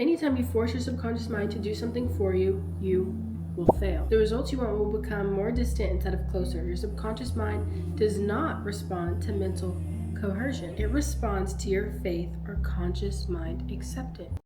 Anytime you force your subconscious mind to do something for you, you will fail. The results you want will become more distant instead of closer. Your subconscious mind does not respond to mental coercion. It responds to your faith or conscious mind acceptance.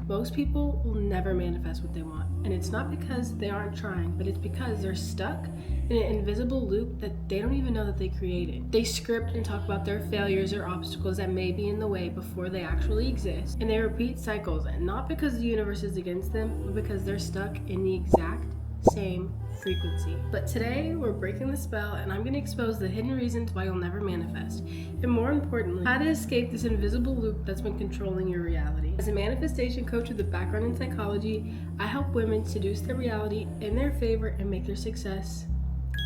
Most people will never manifest what they want, and it's not because they aren't trying, but it's because they're stuck in an invisible loop that they don't even know that they created. They script and talk about their failures or obstacles that may be in the way before they actually exist, and they repeat cycles, and not because the universe is against them, but because they're stuck in the exact same frequency. But today we're breaking the spell, and I'm going to expose the hidden reasons why you'll never manifest, and more importantly, how to escape this invisible loop that's been controlling your reality. As a manifestation coach with a background in psychology, I help women seduce their reality in their favor and make their success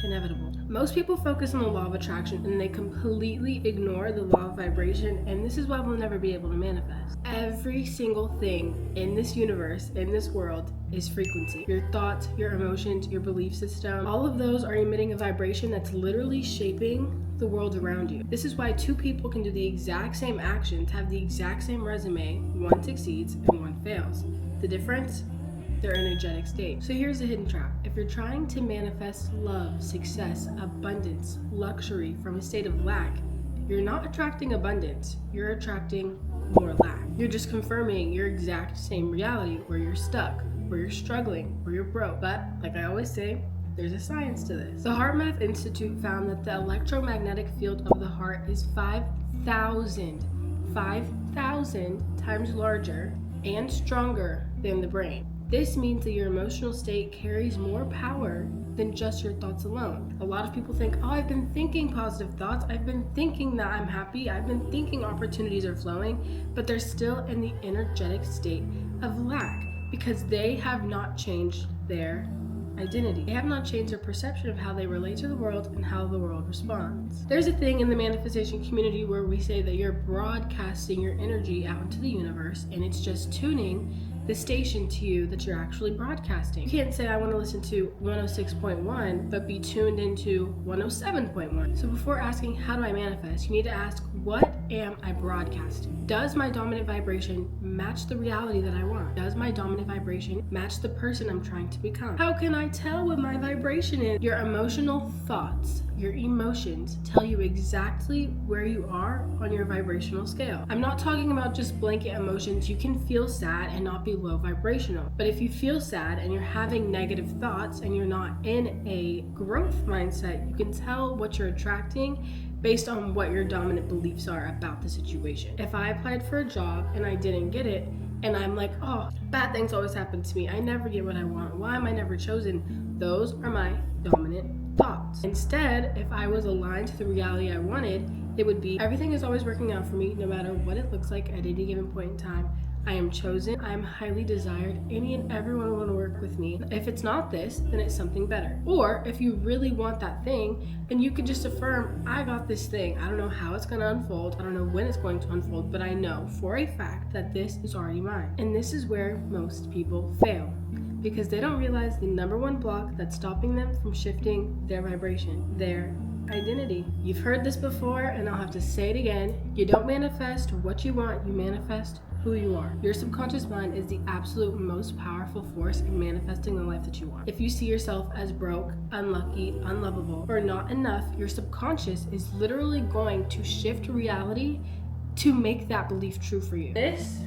inevitable. Most people focus on the law of attraction and they completely ignore the law of vibration, and this is why we'll never be able to manifest. Every single thing in this universe, in this world, is frequency. Your thoughts, your emotions, your belief system, all of those are emitting a vibration that's literally shaping the world around you. This is why two people can do the exact same actions, have the exact same resume, one succeeds and one fails. The difference? Their energetic state. So here's a hidden trap. If you're trying to manifest love, success, abundance, luxury from a state of lack, you're not attracting abundance, you're attracting more lack. You're just confirming your exact same reality where you're stuck, where you're struggling, where you're broke. But like I always say, there's a science to this. The Heart Math Institute found that the electromagnetic field of the heart is 5,000 times larger and stronger than the brain. This means that your emotional state carries more power than just your thoughts alone. A lot of people think, oh, I've been thinking positive thoughts, I've been thinking that I'm happy, I've been thinking opportunities are flowing, but they're still in the energetic state of lack because they have not changed their identity. They have not changed their perception of how they relate to the world and how the world responds. There's a thing in the manifestation community where we say that you're broadcasting your energy out into the universe and it's just tuning the station to you that you're actually broadcasting. You can't say I want to listen to 106.1 but be tuned into 107.1. So before asking how do I manifest, you need to ask, what am I broadcasting? Does my dominant vibration match the reality that I want? Does my dominant vibration match the person I'm trying to become? How can I tell what my vibration is? Your emotional thoughts, your emotions tell you exactly where you are on your vibrational scale. I'm not talking about just blanket emotions. You can feel sad and not be low vibrational. But if you feel sad and you're having negative thoughts and you're not in a growth mindset, you can tell what you're attracting based on what your dominant beliefs are about the situation. If I applied for a job and I didn't get it, and I'm like, oh, bad things always happen to me, I never get what I want, why am I never chosen? Those are my dominant thoughts. Instead, if I was aligned to the reality I wanted, it would be, everything is always working out for me no matter what it looks like at any given point in time. I am chosen, I am highly desired, any and everyone will want to work with me. If it's not this, then it's something better. Or if you really want that thing, then you could just affirm, I got this thing. I don't know how it's going to unfold. I don't know when it's going to unfold, but I know for a fact that this is already mine. And this is where most people fail, because they don't realize the number one block that's stopping them from shifting their vibration, their identity. You've heard this before, and I'll have to say it again. You don't manifest what you want, you manifest who you are. Your subconscious mind is the absolute most powerful force in manifesting the life that you want. If you see yourself as broke, unlucky, unlovable, or not enough, your subconscious is literally going to shift reality to make that belief true for you. This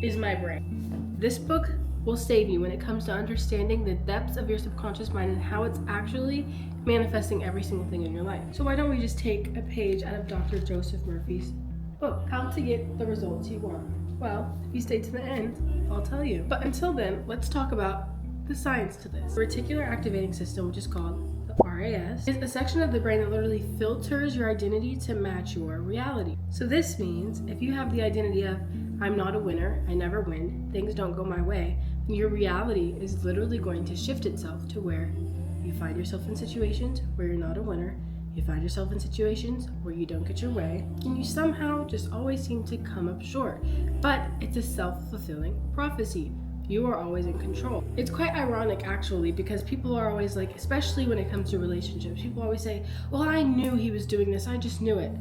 is my brain. This book will save you when it comes to understanding the depths of your subconscious mind and how it's actually manifesting every single thing in your life. So why don't we just take a page out of Dr. Joseph Murphy's book, How to Get the Results You Want. Well, if you stay to the end, I'll tell you. But until then, let's talk about the science to this. The reticular activating system, which is called the RAS, is a section of the brain that literally filters your identity to match your reality. So this means if you have the identity of, I'm not a winner, I never win, things don't go my way, your reality is literally going to shift itself to where you find yourself in situations where you're not a winner, You find yourself in situations where you don't get your way, and you somehow just always seem to come up short. But it's a self-fulfilling prophecy. You are always in control. It's quite ironic, actually, because people are always like, especially when it comes to relationships, people always say, well, I knew he was doing this, I just knew it.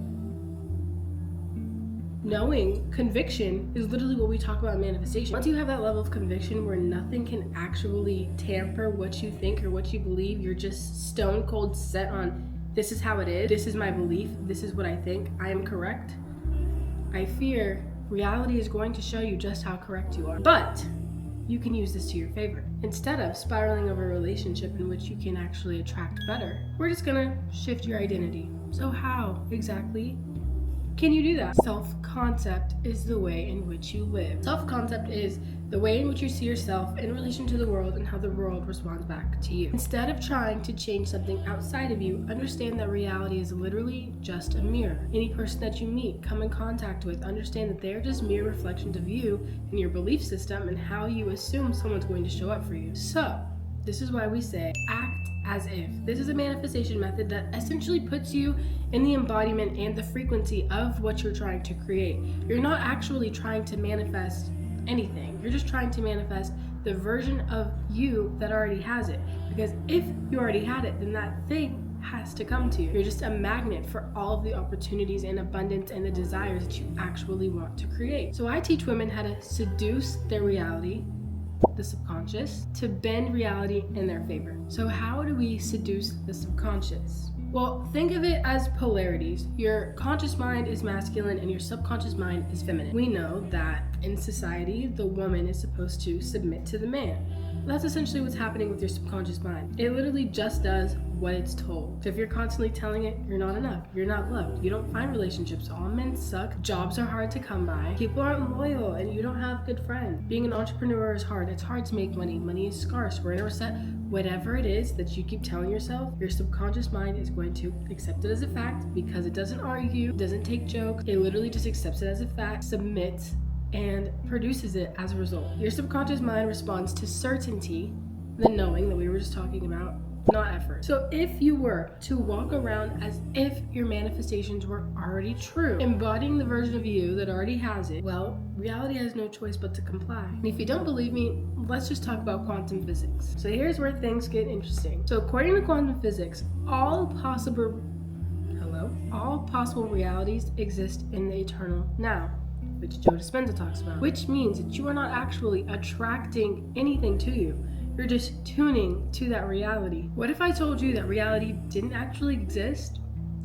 Knowing, conviction, is literally what we talk about in manifestation. Once you have that level of conviction where nothing can actually tamper what you think or what you believe, you're just stone cold set on, this is how it is, this is my belief, this is what I think, I am correct. I fear reality is going to show you just how correct you are. But you can use this to your favor. Instead of spiraling over a relationship in which you can actually attract better, we're just gonna shift your identity. So how exactly can you do that? Self-concept is the way in which you live. Self-concept is the way in which you see yourself in relation to the world and how the world responds back to you. Instead of trying to change something outside of you, understand that reality is literally just a mirror. Any person that you meet, come in contact with, understand that they're just mere reflections of you and your belief system and how you assume someone's going to show up for you. So, this is why we say act as if. This is a manifestation method that essentially puts you in the embodiment and the frequency of what you're trying to create. You're not actually trying to manifest anything. You're just trying to manifest the version of you that already has it. Because if you already had it, then that thing has to come to you. You're just a magnet for all of the opportunities and abundance and the desires that you actually want to create. So I teach women how to seduce their reality, the subconscious, to bend reality in their favor. So how do we seduce the subconscious? Well, think of it as polarities. Your conscious mind is masculine and your subconscious mind is feminine. We know that in society, the woman is supposed to submit to the man. That's essentially what's happening with your subconscious mind. It literally just does what it's told. So if you're constantly telling it, you're not enough, you're not loved, you don't find relationships, all men suck, jobs are hard to come by, people aren't loyal, and you don't have good friends. Being an entrepreneur is hard. It's hard to make money. Money is scarce. We're in a reset. Whatever it is that you keep telling yourself, your subconscious mind is going to accept it as a fact because it doesn't argue, doesn't take jokes. It literally just accepts it as a fact, submits, and produces it as a result. Your subconscious mind responds to certainty, the knowing that we were just talking about, not effort. So if you were to walk around as if your manifestations were already true, embodying the version of you that already has it, well, reality has no choice but to comply. And if you don't believe me, let's just talk about quantum physics. So here's where things get interesting. So according to quantum physics, all possible realities exist in the eternal now, which Joe Dispenza talks about, which means that you are not actually attracting anything to you. You're just tuning to that reality. What if I told you that reality didn't actually exist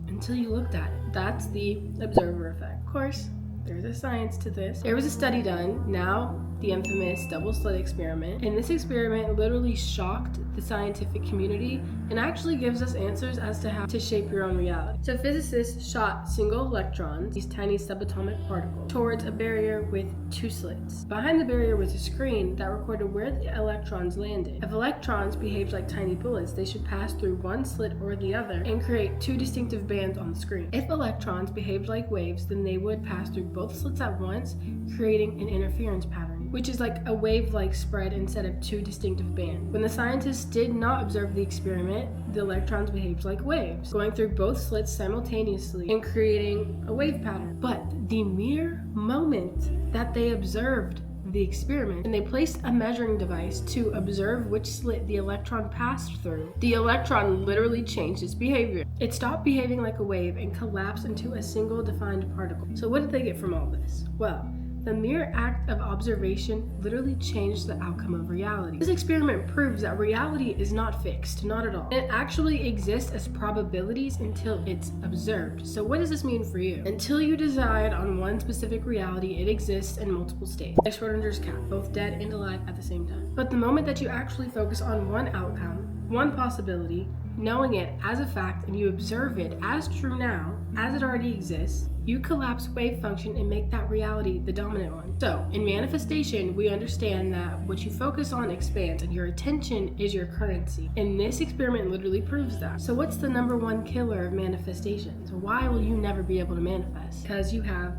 until you looked at it? That's the observer effect. Of course, there's a science to this. There was a study done, now the infamous double slit experiment, and this experiment literally shocked the scientific community and actually gives us answers as to how to shape your own reality. So physicists shot single electrons, these tiny subatomic particles, towards a barrier with two slits. Behind the barrier was a screen that recorded where the electrons landed. If electrons behaved like tiny bullets, they should pass through one slit or the other and create two distinctive bands on the screen. If electrons behaved like waves, then they would pass through both slits at once, creating an interference pattern, which is like a wave-like spread instead of two distinctive bands. When the scientists did not observe the experiment, the electrons behaved like waves, going through both slits simultaneously and creating a wave pattern. But the mere moment that they observed the experiment and they placed a measuring device to observe which slit the electron passed through, the electron literally changed its behavior. It stopped behaving like a wave and collapsed into a single defined particle. So what did they get from all this? Well, the mere act of observation literally changed the outcome of reality. This experiment proves that reality is not fixed, not at all. It actually exists as probabilities until it's observed. So what does this mean for you? Until you decide on one specific reality, it exists in multiple states. Like Schrodinger's cat, both dead and alive at the same time. But the moment that you actually focus on one outcome, one possibility, knowing it as a fact, and you observe it as true now, as it already exists, you collapse wave function and make that reality the dominant one. So, in manifestation, we understand that what you focus on expands and your attention is your currency. And this experiment literally proves that. So what's the number one killer of manifestations? Why will you never be able to manifest? Because you have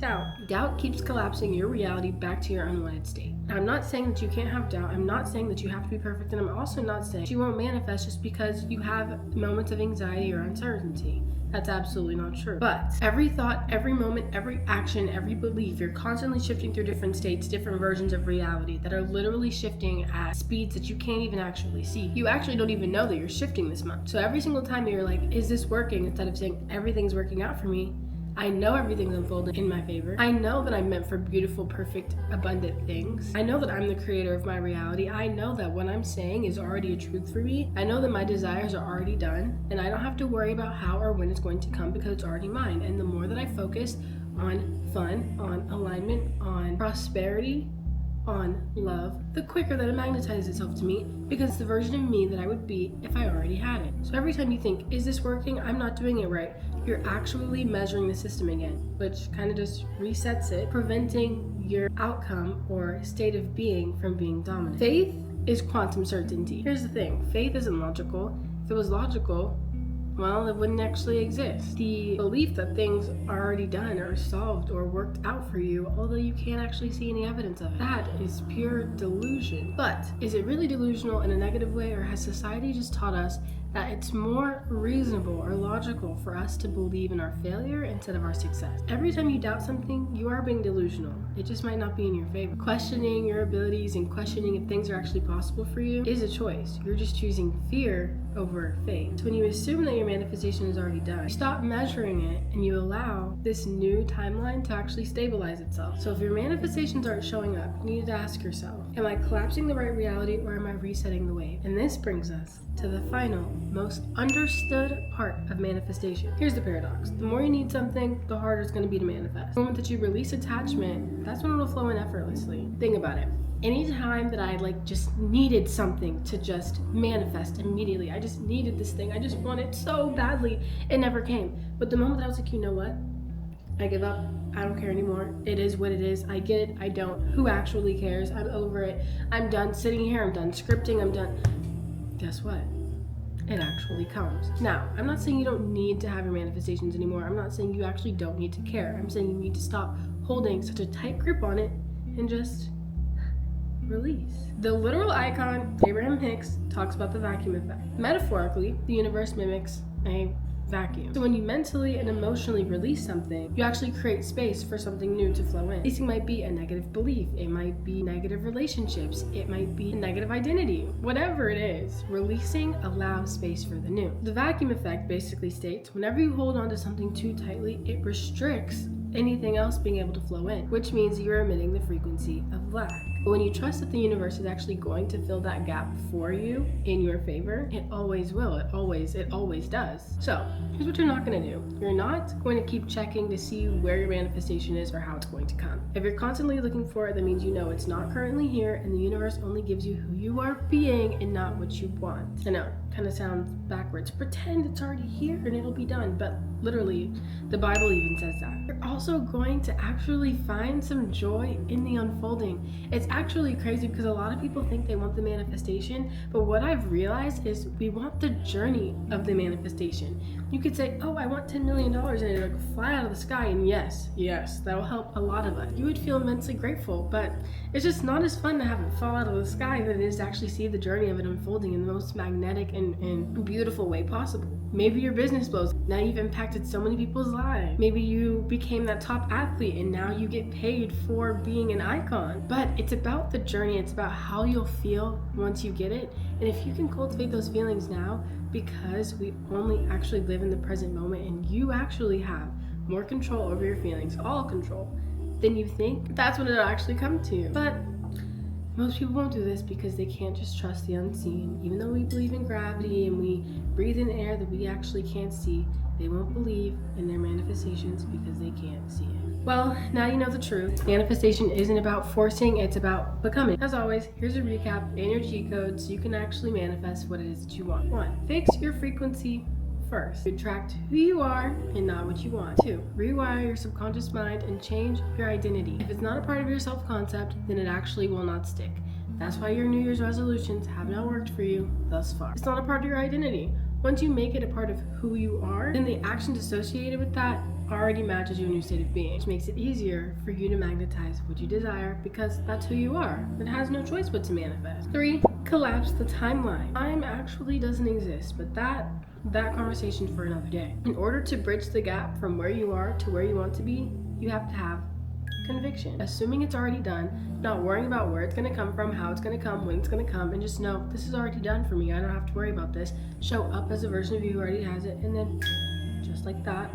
doubt. Doubt keeps collapsing your reality back to your unwanted state. Now, I'm not saying that you can't have doubt. I'm not saying that you have to be perfect. And I'm also not saying you won't manifest just because you have moments of anxiety or uncertainty. That's absolutely not true. But every thought, every moment, every action, every belief, you're constantly shifting through different states, different versions of reality that are literally shifting at speeds that you can't even actually see. You actually don't even know that you're shifting this much. So every single time you're like, is this working? Instead of saying everything's working out for me, I know everything's unfolding in my favor. I know that I'm meant for beautiful, perfect, abundant things. I know that I'm the creator of my reality. I know that what I'm saying is already a truth for me. I know that my desires are already done, and I don't have to worry about how or when it's going to come because it's already mine. And the more that I focus on fun, on alignment, on prosperity, on love, the quicker that it magnetizes itself to me because it's the version of me that I would be if I already had it. So every time you think, is this working? I'm not doing it right. You're actually measuring the system again, which kind of just resets it, preventing your outcome or state of being from being dominant. Faith is quantum certainty. Here's the thing, faith isn't logical. If it was logical, well, it wouldn't actually exist. The belief that things are already done or solved or worked out for you, although you can't actually see any evidence of it, that is pure delusion. But is it really delusional in a negative way, or has society just taught us that it's more reasonable or logical for us to believe in our failure instead of our success? Every time you doubt something, you are being delusional. It just might not be in your favor. Questioning your abilities and questioning if things are actually possible for you is a choice. You're just choosing fear over faith. So when you assume that your manifestation is already done, you stop measuring it and you allow this new timeline to actually stabilize itself. So if your manifestations aren't showing up, you need to ask yourself, am I collapsing the right reality or am I resetting the wave? And this brings us to the final, most understood part of manifestation. Here's the paradox. The more you need something, the harder it's going to be to manifest. The moment that you release attachment, that's when it'll flow in effortlessly. Think about it. Anytime that I just needed something to just manifest immediately, I just needed this thing, I just want it so badly, it never came. But the moment that I was like, you know what? I give up. I don't care anymore. It is what it is. I get it. I don't. Who actually cares? I'm over it. I'm done sitting here. I'm done scripting. I'm done. Guess what? It actually comes. Now, I'm not saying you don't need to have your manifestations anymore. I'm not saying you actually don't need to care. I'm saying you need to stop holding such a tight grip on it and just release. The literal icon, Abraham Hicks, talks about the vacuum effect. Metaphorically, the universe mimics a vacuum. So when you mentally and emotionally release something, you actually create space for something new to flow in. Releasing might be a negative belief, it might be negative relationships, it might be a negative identity, whatever it is. Releasing allows space for the new. The vacuum effect basically states whenever you hold on to something too tightly, it restricts anything else being able to flow in, which means you're emitting the frequency of lack. But when you trust that the universe is actually going to fill that gap for you in your favor, it always will. It always does. So here's what you're not going to do. You're not going to keep checking to see where your manifestation is or how it's going to come. If you're constantly looking for it, that means you know it's not currently here, and the universe only gives you who you are being and not what you want. I know, kind of sounds backwards. Pretend it's already here and it'll be done, but literally, the Bible even says that. You're also going to actually find some joy in the unfolding. It's actually crazy because a lot of people think they want the manifestation, but what I've realized is we want the journey of the manifestation. You could say, oh, I want $10 million and it'll fly out of the sky, and yes, that will help a lot of us. You would feel immensely grateful, but it's just not as fun to have it fall out of the sky than it is to actually see the journey of it unfolding in the most magnetic and beautiful way possible. Maybe your business blows. Now you've impacted so many people's lives. Maybe you became that top athlete and now you get paid for being an icon. But it's about the journey. It's about how you'll feel once you get it. And if you can cultivate those feelings now, because we only actually live in the present moment and you actually have more control over your feelings, all control, than you think, that's when it'll actually come to you. But most people won't do this because they can't just trust the unseen. Even though we believe in gravity and we breathe in air that we actually can't see, they won't believe in their manifestations because they can't see it. Well, now you know the truth. Manifestation isn't about forcing, it's about becoming. As always, here's a recap and your cheat code so you can actually manifest what it is that you want. 1. Fix your frequency first. Attract who you are and not what you want. 2. Rewire your subconscious mind and change your identity. If it's not a part of your self-concept, then it actually will not stick. That's why your New Year's resolutions have not worked for you thus far. It's not a part of your identity. Once you make it a part of who you are, then the actions associated with that already matches your new state of being, which makes it easier for you to magnetize what you desire because that's who you are. It has no choice but to manifest. 3, collapse the timeline. Time actually doesn't exist, but that conversation for another day. In order to bridge the gap from where you are to where you want to be, you have to have conviction. Assuming it's already done, not worrying about where it's going to come from, how it's going to come, when it's going to come, and just know this is already done for me. I don't have to worry about this. Show up as a version of you who already has it, and then just like that,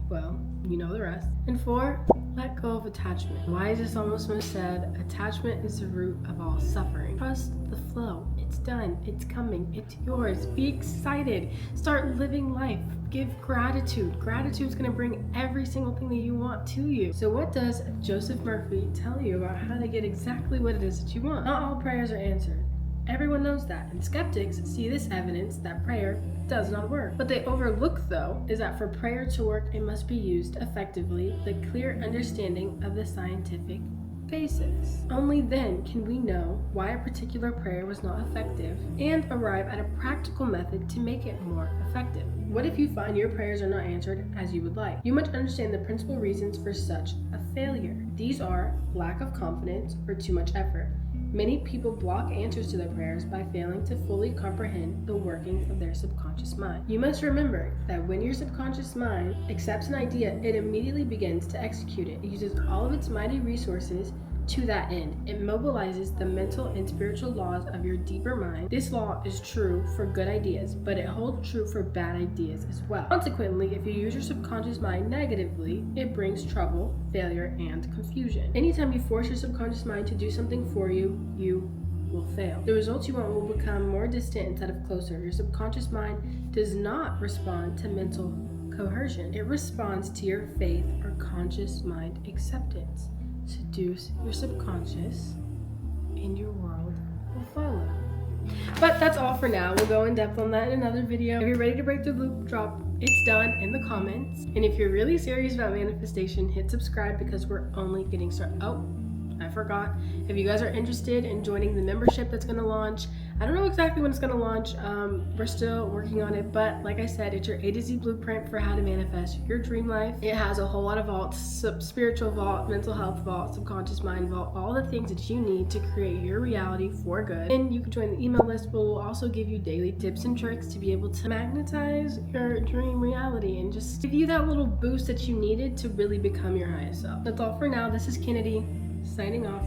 well, you know the rest. And 4, let go of attachment. Why is this almost said? Attachment is the root of all suffering. Trust the flow. It's done. It's coming. It's yours. Be excited. Start living life. Give gratitude. Gratitude is going to bring every single thing that you want to you. So what does Joseph Murphy tell you about how to get exactly what it is that you want? Not all prayers are answered. Everyone knows that, and skeptics see this evidence that prayer does not work. What they overlook, though, is that for prayer to work, it must be used effectively, the clear understanding of the scientific basis. Only then can we know why a particular prayer was not effective and arrive at a practical method to make it more effective. What if you find your prayers are not answered as you would like? You must understand the principal reasons for such a failure. These are lack of confidence or too much effort. Many people block answers to their prayers by failing to fully comprehend the workings of their subconscious mind. You must remember that when your subconscious mind accepts an idea, it immediately begins to execute it. It uses all of its mighty resources to that end. It mobilizes the mental and spiritual laws of your deeper mind. This law is true for good ideas, but it holds true for bad ideas as well. Consequently, if you use your subconscious mind negatively, it brings trouble, failure, and confusion. Anytime you force your subconscious mind to do something for you, you will fail. The results you want will become more distant instead of closer. Your subconscious mind does not respond to mental coercion. It responds to your faith or conscious mind acceptance. Seduce your subconscious and your world will follow. But that's all for now. We'll go in depth on that in another video. If you're ready to break the loop, drop "it's done" in the comments. And if you're really serious about manifestation, hit subscribe because we're only getting started. Oh, I forgot. If you guys are interested in joining the membership that's going to launch, I don't know exactly when it's going to launch. We're still working on it, but like I said, it's your A to Z blueprint for how to manifest your dream life. It has a whole lot of vaults: spiritual vault, mental health vault, subconscious mind vault, all the things that you need to create your reality for good. And you can join the email list, but we'll also give you daily tips and tricks to be able to magnetize your dream reality and just give you that little boost that you needed to really become your highest self. That's all for now. This is Kennedy, signing off.